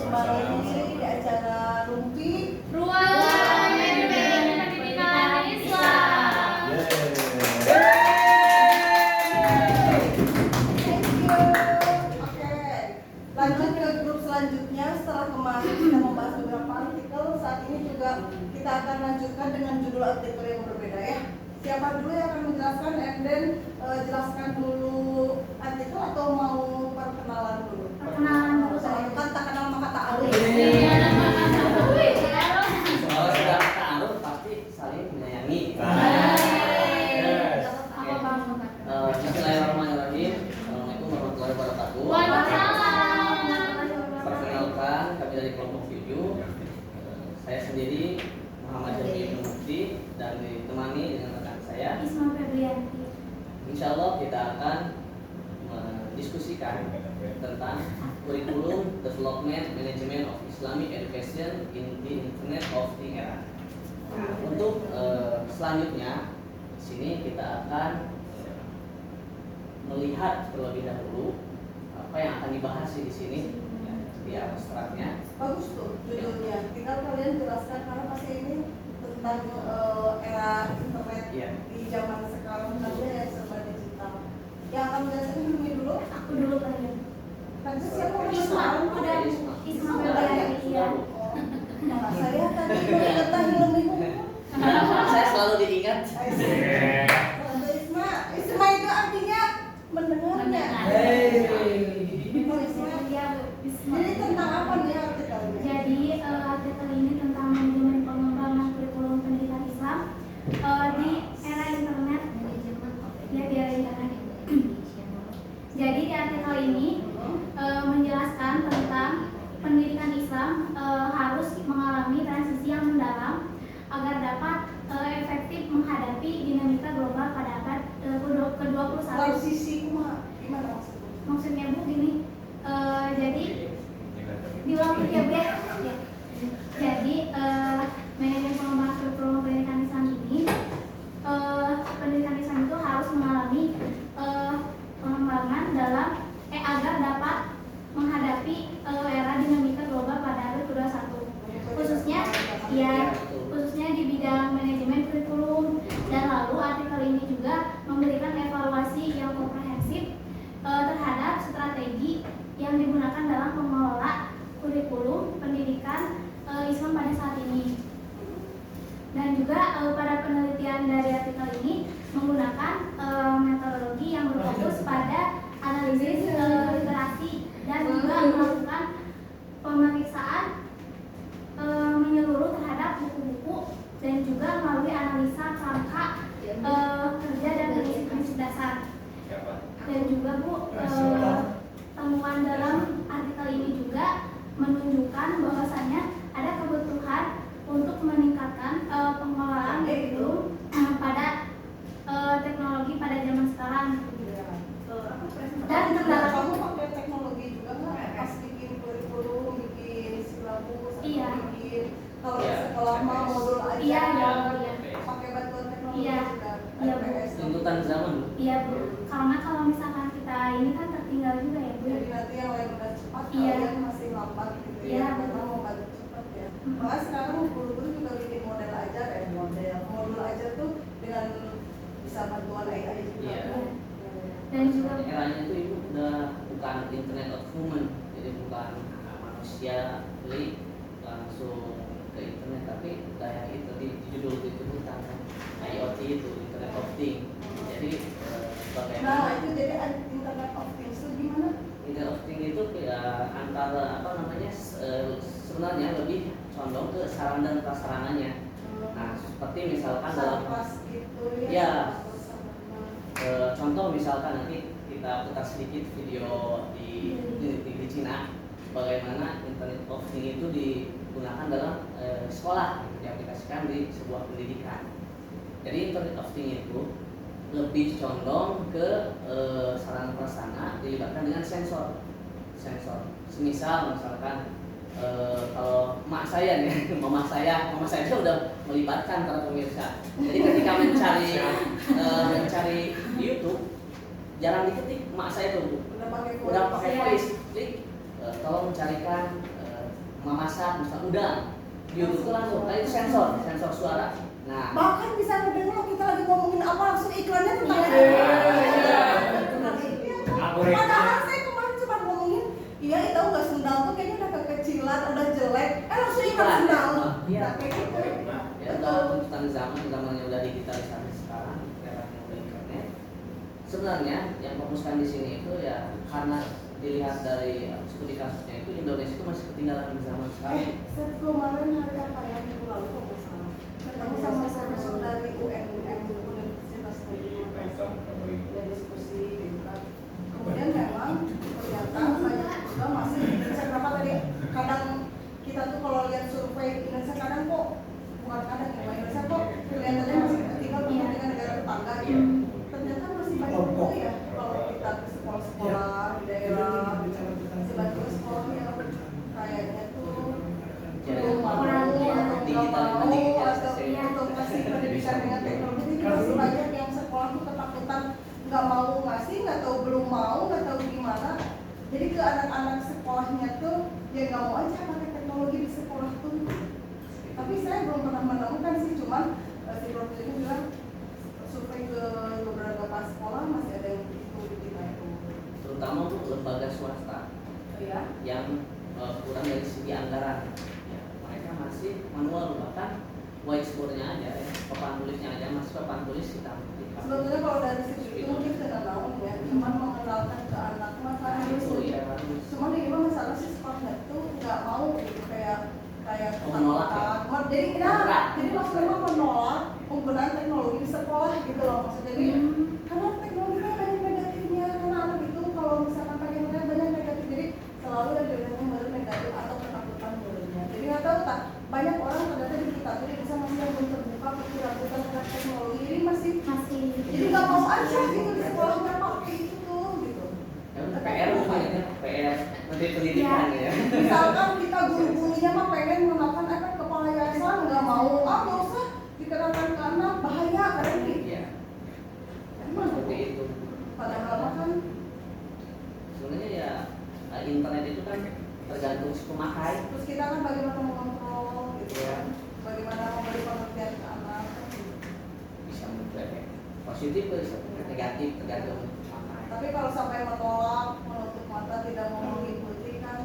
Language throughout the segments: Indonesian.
kembali di acara Rumpi Ruang Pendidikan Islam. Thank you. Oke, lanjut ke grup selanjutnya. Setelah kemarin kita membahas beberapa artikel, saat ini juga kita akan lanjutkan dengan judul artikel yang berbeda ya. Siapa dulu yang akan menjelaskan, and then jelaskan dulu artikel atau mau perkenalan dulu? Perkenalan dulu. Soalnya kan tak kenal maka tak aruf. Iya, nama kata Kalau sudah ta'aruf pasti saling menyayangi. apa bang? Bismillahirrahmanirrahim. Assalamualaikum warahmatullahi wabarakatuh. Waalaikumsalam. Perkenalkan, kami dari kelompok 7. Saya sendiri Muhammad Jami bin Mufti dan ditemani dengan rekan saya Isma Febrianti. Insya Allah kita akan mendiskusikan tentang kurikulum development management of Islamic education in the Internet of Things era. Nah, untuk selanjutnya di sini kita akan melihat terlebih dahulu apa yang akan dibahas di sini di abstraknya. Bagus tuh judulnya. Tinggal kalian jelaskan karena pasti ini tentang era internet di zaman sekarang namanya yang serba digital. Yang akan menjelaskan ini dulu. Aku dulu kalian. Kan siapa orang Isma, sekarang? udah Isma Febrianti ya. Nah, saya tadi mengetahui lebih umum. Saya selalu diingat. Isma itu artinya mendengarnya. Jadi tentang apa nih artikelnya? Jadi artikel ini tentang manajemen pengembangan kurikulum pendidikan Islam di era internet. Ya, di era internet. Jadi di artikel ini menjelaskan tentang pendidikan Islam harus mengalami transisi yang mendalam agar dapat efektif menghadapi dinamika global pada abad ke-21. Transisi gimana maksudnya? Maksudnya Bu gini, jadi diulang ya Bu ya. Jadi manajemen pengembangan kurikulum pendidikan Islam ini, pendidikan Islam itu harus mengalami pengembangan dalam agar dapat menghadapi era dinamika global pada abad ke-21. Khususnya di bidang manajemen kurikulum, dan lalu artikel ini juga memberikan evaluasi yang komprehensif terhadap strategi yang digunakan dalam mengelola kurikulum pendidikan Islam pada saat ini. Dan juga pada penelitian dari artikel ini menggunakan metodologi yang berfokus pada analisis literasi dan juga melakukan pemeriksaan menyeluruh terhadap buku-buku dan juga melalui analisa kerangka kerja dan prinsip-prinsip dasar. Dan juga Bu, temuan dalam artikel ini juga menunjukkan bahwasannya ada kebutuhan untuk meningkatkan pengelolaan kurikulum pada teknologi pada zaman sekarang. Dan kendala kamu pakai teknologi juga nggak? Pas bikin kurikulum, bikin silabus, Iya. bikin kalau sekolah mau modul aja Iya. pakai bantuan teknologi Iya. juga. Iya, Bu. RPS. Tuntutan zaman. Iya Bu, karena kalau misalkan kita ini kan tertinggal juga ya Bu. Jadi nanti yang lain udah cepat, Iya. kalian masih lambat gitu Iya. ya. Karena mau bantu cepat ya. Makanya sekarang guru-guru juga bikin model ajar ya, modul ajar tuh dengan bisa bantuan AI juga. Iya. Dan juga Eranya itu ibu udah bukan internet of human, jadi bukan manusia klik langsung ke internet, tapi udah yang itu di judul itu tentang IoT itu Internet of Things. Jadi Nah bagaimana itu jadi internet of things itu gimana? Internet of Things itu antara sebenarnya lebih condong ke sarana dan prasarananya. Nah seperti misalkan dalam Pas gitu ya. Ya. Contoh misalkan nanti kita putar sedikit video di Cina, bagaimana Internet of Things itu digunakan dalam sekolah, diaplikasikan di sebuah pendidikan. Jadi Internet of Things itu lebih condong ke sarana prasarana dilibatkan dengan sensor. Semisal misalkan kalau emak saya nih, mama saya udah melibatkan para pemirsa. Jadi ketika mencari di YouTube, jarang diketik emak saya tuh, udah pakai voice, klik tolong mencarikan memasak, misalnya udang, di YouTube tuh langsung, nah itu sensor suara. Nah, Bahkan bisa ngedenger kalau kita lagi ngomongin apa langsung iklannya tentang itu. Padahal saya kemarin cuma ngomongin, iya tahu nggak sendal tuh kayaknya udah kekecilan, udah jelek, langsung iklan sendal. Iya. Nah, kayak gitu. Ya udah tuntutan zamannya udah digitalisasi sekarang, eranya udah internet. Sebenarnya yang fokuskan di sini itu ya karena dilihat dari studi kasusnya itu Indonesia itu masih ketinggalan di zaman sekarang. Saya kemarin hari apa ya minggu lalu kok nggak salah, ketemu sama profesor dari UNM Universitas Negeri Makassar, dia diskusi gitu kan. Kemudian memang ternyata banyak juga masih di Indonesia. Kenapa tadi kadang kita tuh kalau lihat survei Indonesia kadang kok bukan kadang ya Indonesia kok kelihatannya masih tertinggal dengan negara tetangga gitu. Ternyata masih banyak juga ya kalau kita ke sekolah-sekolah di daerah masih banyak sekolah yang kayaknya tuh belum mau atau masih pendidikan dengan teknologi. Jadi masih banyak yang sekolah tuh ketakutan nggak mau ngasih, nggak tahu belum mau, nggak tahu gimana. Jadi ke anak-anak sekolahnya tuh ya nggak mau aja pakai teknologi di sekolah tuh. Tapi saya belum pernah menemukan sih, cuman si profesor itu bilang survei ke beberapa sekolah masih ada yang itu di kita itu. Terutama untuk lembaga swasta Ya. yang kurang dari segi anggaran. Ya, mereka masih manual, bahkan whiteboardnya aja, ya, papan tulisnya aja masih papan tulis hitam. Sebetulnya kalau dari sisi itu mungkin kena naon ya, cuman mengenalkan ke anak maka harus. Cuman ini mah masalah sih sekolahnya tuh nggak mau gitu kayak menolak ya? jadi maksudnya menolak penggunaan teknologi di sekolah gitu loh maksudnya. Jadi karena teknologinya banyak negatifnya, karena anak itu kalau misalkan pakai banyak negatif, jadi selalu ada yang baru negatif atau ketakutan barunya. Jadi nggak tahu tak banyak orang ternyata di kita tuh bisa masih yang belum terbuka pikiran terhadap teknologi, jadi masih jadi nggak mau aja gitu di sekolahnya pakai itu tuh gitu. Ya, PR mungkin ya, PR Menteri Pendidikan ya. Misalkan kita guru-gurunya mah pengen mengenalkan efek kepala yayasan, nggak mau, nggak usah dikenalkan ke anak, bahaya kan gitu. Iya. Gimana? Seperti itu. Padahal kan Sebenarnya ya internet itu kan tergantung si pemakai. terus kita kan bagaimana mengontrol gitu Iya. kan, bagaimana memberi pengertian ke anak kan gitu. Bisa berefek positif bisa berefek negatif tergantung pemakai. Tapi kalau sampai menolak, menutup mata, tidak mau mengikuti kan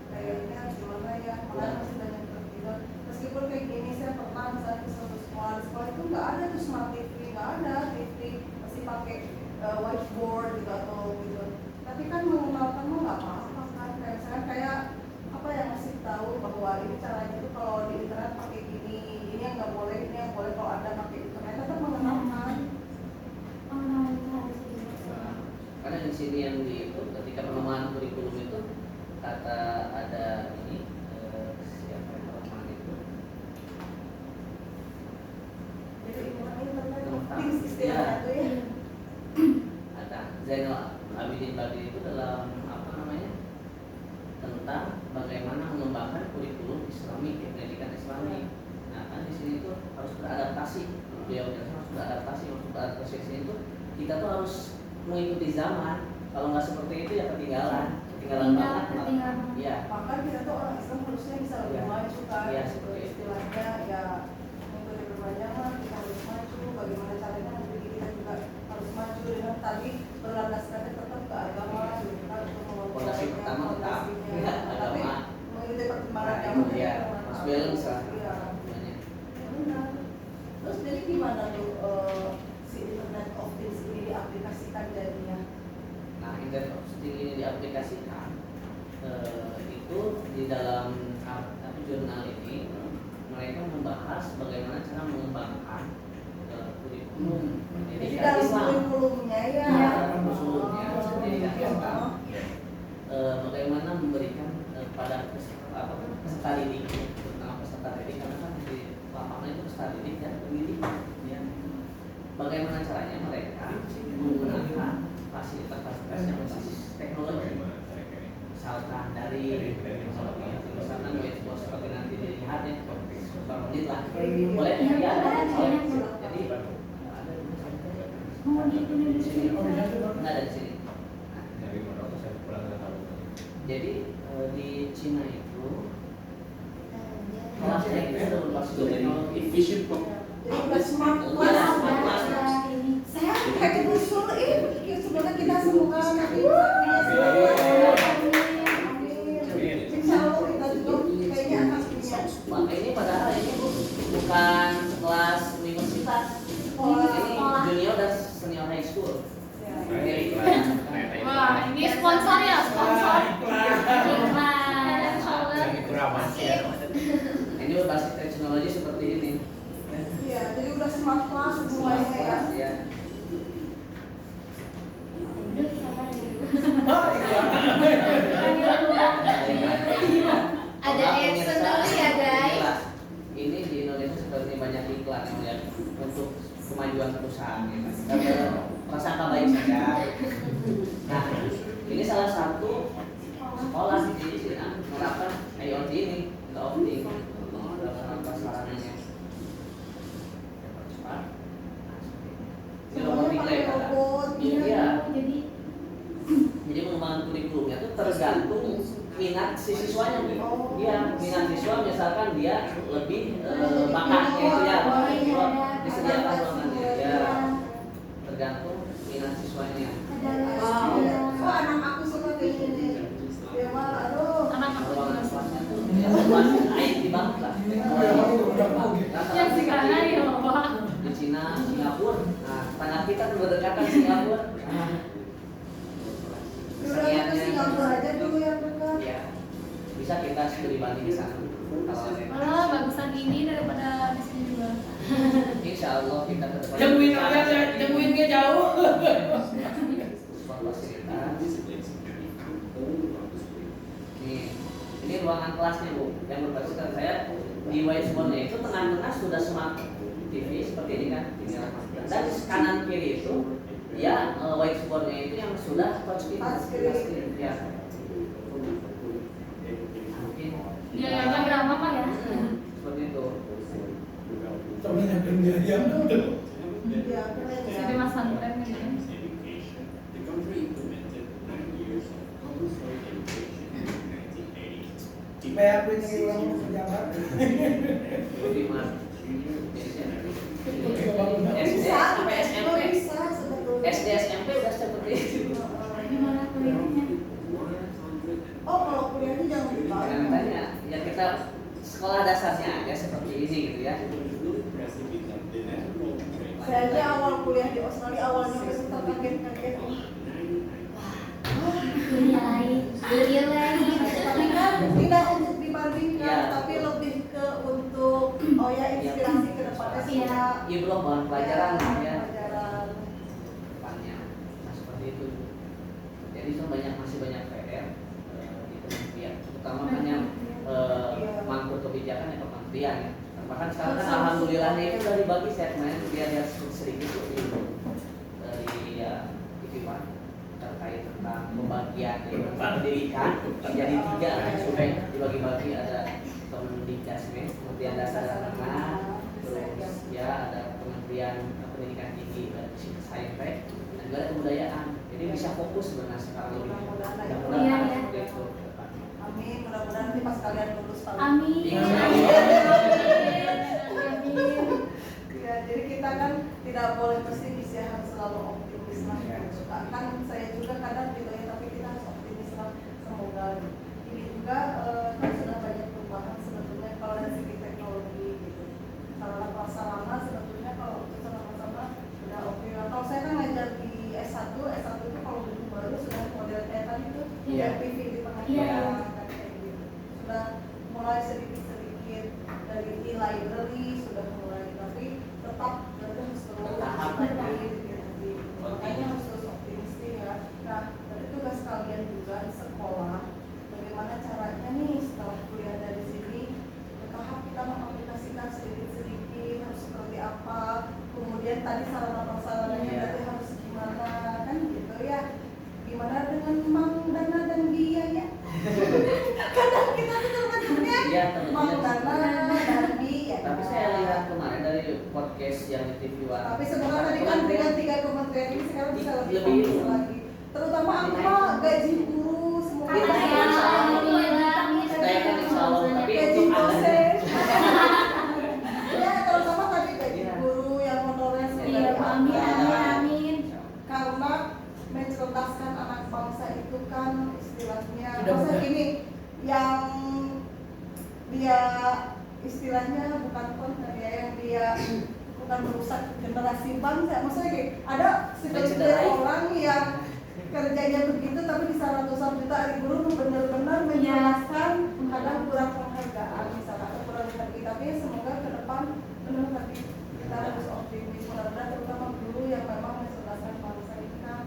kayaknya gimana ya, malah masih banyak tertinggal. Meskipun kayak gini saya pernah misalnya ke suatu sekolah itu nggak ada tuh smart TV, nggak ada TV, masih pakai whiteboard gitu atau gitu. Tapi kan mengenalkan mah nggak apa-apa kan, kayak misalnya kayak apa yang masih tahu bahwa ini caranya itu kalau di internet pakai gini, ini yang nggak boleh, ini yang boleh kalau ada pakai internet, tetap mengenalkan. Karena di sini yang di itu ketika penemuan kurikulum itu kata ada ini siapa yang penemuan itu Jadi internet Tentang, things istilahnya itu ya. ada Zainal Abidin Badri itu dalam apa namanya tentang bagaimana mengembangkan kurikulum Islami, pendidikan Islami. Nah kan di sini itu harus beradaptasi, beliau harus beradaptasi, untuk beradaptasi itu kita tuh harus mengikuti zaman. Kalau nggak seperti itu ya ketinggalan banget. Iya. Bahkan kita tuh orang Islam harusnya bisa lebih maju kan, Iya, gitu seperti itu. istilahnya ya mengikuti perpanjangan, kita harus maju. Bagaimana caranya negeri kita juga harus maju dengan tadi berlandaskan tetap ke agama, kita untuk mengontrol Fondasi pertama tetap tapi agama. mengikuti perkembangan Nah, zaman. iya, harus balance lah. Iya. Semuanya. Ya benar. Terus jadi gimana tuh si Internet of Things ini diaplikasikan jadinya? Nah, Internet of Things ini diaplikasikan itu di dalam jurnal ini mereka membahas bagaimana cara mengembangkan kurikulum Jadi pendidikan dalam Islam. kurikulumnya ya. Kurikulumnya pendidikan Islam. Bagaimana memberikan pada peserta didik, terutama peserta didik karena kan di lapangan itu peserta didik dan pendidik. Ya. Bagaimana caranya mereka menggunakan fasilitas-fasilitas yang berbasis teknologi, misalkan dari misalkan whiteboard seperti nanti dilihat ya, beberapa menit lah, boleh ya, jadi Mau di Indonesia nggak ada di sini. Jadi di Cina itu kelasnya itu udah berbasis teknologi. Vision kok. Jadi udah smart Iya, class. smart class. Saya kayak usul sebenarnya kita semoga nanti bisa punya smart class. Amin. Insya Allah kita juga kayaknya akan punya. Pak, ini padahal ini bukan kelas universitas. Ini junior dan senior high school. Ya. Wah, ini sponsor ya, sponsor. Ini berbasis teknologi seperti ini. Iya, jadi udah smart class semuanya ya. Ya. Ada action dulu ya, guys. Ini di Indonesia seperti banyak iklan ya untuk kemajuan perusahaan ya. Kan? Prasangka baik saja. Nah, ini salah satu sekolah di Cina menerapkan IoT ini, optik dalam prasarannya. Ini Semuanya robotik pakai ya. robot. Iya. Jadi Jadi pengembangan kurikulumnya itu tergantung minat si siswanya nih. Dia minat siswa misalkan dia lebih bakatnya itu ya, disediakan ruangannya ya. Tergantung minat siswanya. Wow. Oh, anak aku suka kayak gini. Ya malah, aduh. anak aku Ruangan juga kelasnya tuh ya luas, IT banget lah. yang sekarang ya bapak. Di Cina, Singapura. Nah, tetangga kita tuh berdekatan Singapura. Udah ke Singapura aja dulu ya benar. Ya, bisa kita studi banding di sana. Kalau Malah bagusan ini daripada di sini juga. Insya Allah kita ke depan. Temuin dia jauh. Ini ruangan kelasnya Bu, yang berbasiskan saya di whiteboardnya itu tengah-tengah sudah smart TV seperti ini kan, dan kanan kiri itu ya whiteboardnya itu yang sudah touchscreen. Ya. Mungkin Dia yang berapa Pak ya? seperti itu. Temennya dia Iya, keren Jadi ya. Mas Santen gitu. The country implemented 9 years of compulsory education in 1980. Supaya aku ini orang pejabat. Di mana? SD Bisa, sampai SMP. bisa sebetulnya. SD SMP udah seperti itu. Gimana kuliahnya? Oh, kalau kuliahnya jangan Jangan ditanya. tanya, ya kita sekolah dasarnya aja seperti ini gitu ya. Saya aja awal kuliah di Australia awalnya masih terkaget-kaget. Dunia lain. Dunia lain. Tapi kan tidak untuk dibandingkan, Iya. tapi lebih ke untuk oh ya inspirasi ke depannya Iya. suka. Iya belum bahan pelajaran Ya, ya. pelajaran. Depannya, nah seperti itu. Jadi masih banyak PR di kementerian, terutama kan yang mangkut kebijakan ya kementerian ya. Bahkan sekarang kan alhamdulillahnya itu udah dibagi saya kemarin lihat sedikit tuh dari ya TV One terkait tentang pembagian pendidikan jadi 3 kan supaya dibagi-bagi ada Kemendikbud, Kementerian Dasar dan Menengah, terus ya ada Kementerian Pendidikan Tinggi dan Saintek dan juga ada kebudayaan. Jadi bisa fokus sebenarnya sekarang lebih. Mudah-mudahan Iya, iya. seperti itu. Amin, mudah-mudahan nanti pas kalian lulus paling. Amin. Ya, jadi kita kan tidak boleh pesimis ya, harus selalu optimis lah. Kan saya juga kadang gitu ya, tapi kita harus optimis lah. Semoga ini juga kan sudah banyak perubahan sebetulnya kalau dari segi teknologi gitu. Sarana prasarana sebetulnya kalau untuk sama-sama sudah oke. Kalau saya kan ngajar di S1 itu kalau buku baru sudah model kayak tadi tuh Iya. TV di tengah Iya. kan kayak gitu. Sudah mulai sedikit-sedikit dari e-library sudah mulai, tapi tetap harus terus Bertahap. lagi. Makanya harus terus optimistis ya. Nah, dari tugas kalian juga di sekolah, bagaimana caranya nih setelah kuliah dari sini bertahap kita mengaplikasikan sedikit-sedikit harus seperti apa, kemudian tadi sarana prasarananya Iya. berarti harus gimana kan gitu ya. Gimana dengan mang dana dan biaya? Kadang kita tuh terbentuknya Iya, mang tentunya. dana dan biaya. Tapi saya lihat kemarin dari podcast yang di TV One. Tapi sebenarnya tadi kan dengan 3 kementerian ini sekarang bisa lebih Lebih. fokus lagi. Terutama apa gaji guru semua. Kita Apa ya? insya Allah. Saya kan insya Allah, tapi Gaji untuk Anda. dosen. kan istilahnya, Sudah masa bukan. gini yang dia istilahnya bukan konten ya, yang dia bukan merusak generasi bangsa. Maksudnya gini, ada segelintir orang yang kerjanya begitu tapi bisa ratusan juta guru benar-benar menjelaskan kadang kurang penghargaan misalnya atau kurang dihargai, tapi semoga ke depan benar tadi kita harus optimis, mudah-mudahan terutama guru yang memang mencerdaskan bangsa ini kan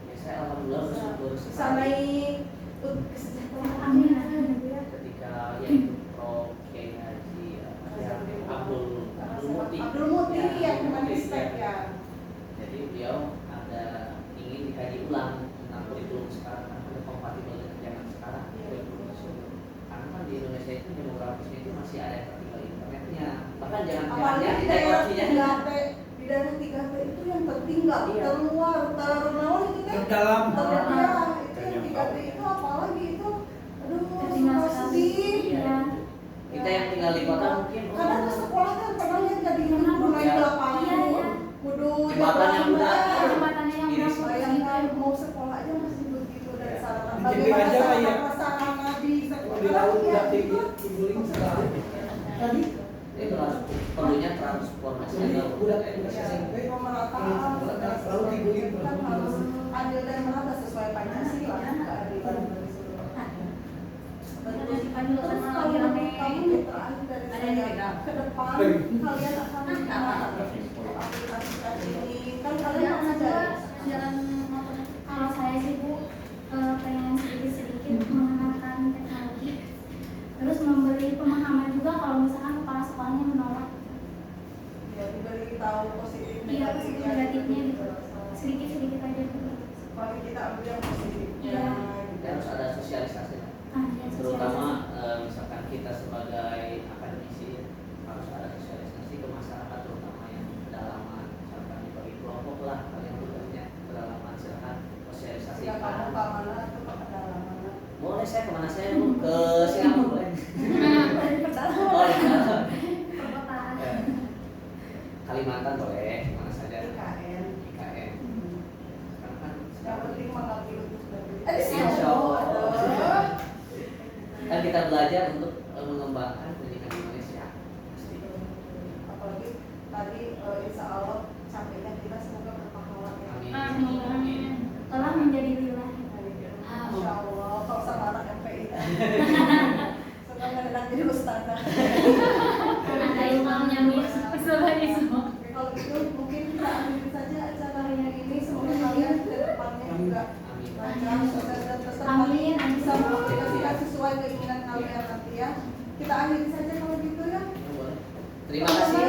Ya, saya alhamdulillah bersyukur bisa sekali naik kesejahteraan. Amin. ketika yaitu Prof. Kiai Haji Abdul Muti. Abdul Muti Ya, yang Abdul Muti, Kemenristek ya. ya. Jadi beliau ada ingin dikaji ulang tentang kurikulum sekarang karena kompatibel dengan zaman sekarang. Iya. Karena kan di Indonesia itu demografisnya itu masih ada yang tertinggal internetnya. Bahkan jangan Apalagi jangan di daerah teknologinya 3T, di daerah 3T itu yang tertinggal, Iya. terluar, ternaon itu teh. Terdalam. Ya, itu yang 3T itu apalagi itu, aduh, Tertinggal suka sekali. sedih. Iya. kita yang tinggal di kota mungkin Kadang ke sekolah kan pernah lihat jadi kudu naik Iya. lapangan, Iya, iya. kudu Jembatan yang udah Jembatannya yang Iris. udah bayangkan mau sekolah aja masih begitu dari sarana. Di TV Bagaimana aja lah ya. sarana di Kalau di sekolah laut ya udah tinggi, itu. tingguling sekali. Tadi itu harus perlunya transformasi jadi udah dari SMP, Pemerataan lalu tingguling kan harus adil dan merata sesuai Pancasila kan keadilan dari seluruh. Ada di Panjul Terus sama kalau lagi menurut kamu nih terakhir dari saya ke depan kalian akan aplikasikan ini kan kalian Jalan akan juga jadi jalan motor. Kalau saya sih Bu pengen sedikit-sedikit mengenalkan teknologi, terus memberi pemahaman juga kalau misalkan kepala sekolahnya menolak ya diberi tahu positif iya positif negatifnya gitu, sedikit-sedikit aja Bu. Paling kita ambil yang positifnya Iya. Kita harus ada sosialisasi lah. Iya, Terutama misalkan kita sebagai akademisi harus ada sosialisasi ke masyarakat terutama yang pedalaman, misalkan dibagi kelompok lah kalian tugasnya pedalaman silahkan sosialisasi tidak kamu ke mana atau ke pedalaman boleh saya kemana saya Bu? Ke Singapura boleh dari pedalaman oh iya perkotaan. Kalimantan boleh kemana saja IKN IKN karena kan yang penting mengabdi untuk negeri. Insya Allah. Aduh. kan kita belajar untuk mengembangkan pendidikan Indonesia pasti. Apalagi tadi insya Allah sampaikan kita semoga berpahala ya. Amin. Amin. Telah menjadi lillah. Insya Allah kalau sama anak MPI suka ngedengar jadi ustazah. Ada imamnya Bu sebagai semua. Oke, kalau gitu mungkin kita akhiri saja acara hari ini. Semoga kalian ke depannya juga Amin. lancar, sukses dan peserta Amin. bisa mengaplikasikan sesuai keinginan kalian nanti ya. Kita akhiri saja kalau gitu ya. Boleh. Terima kasih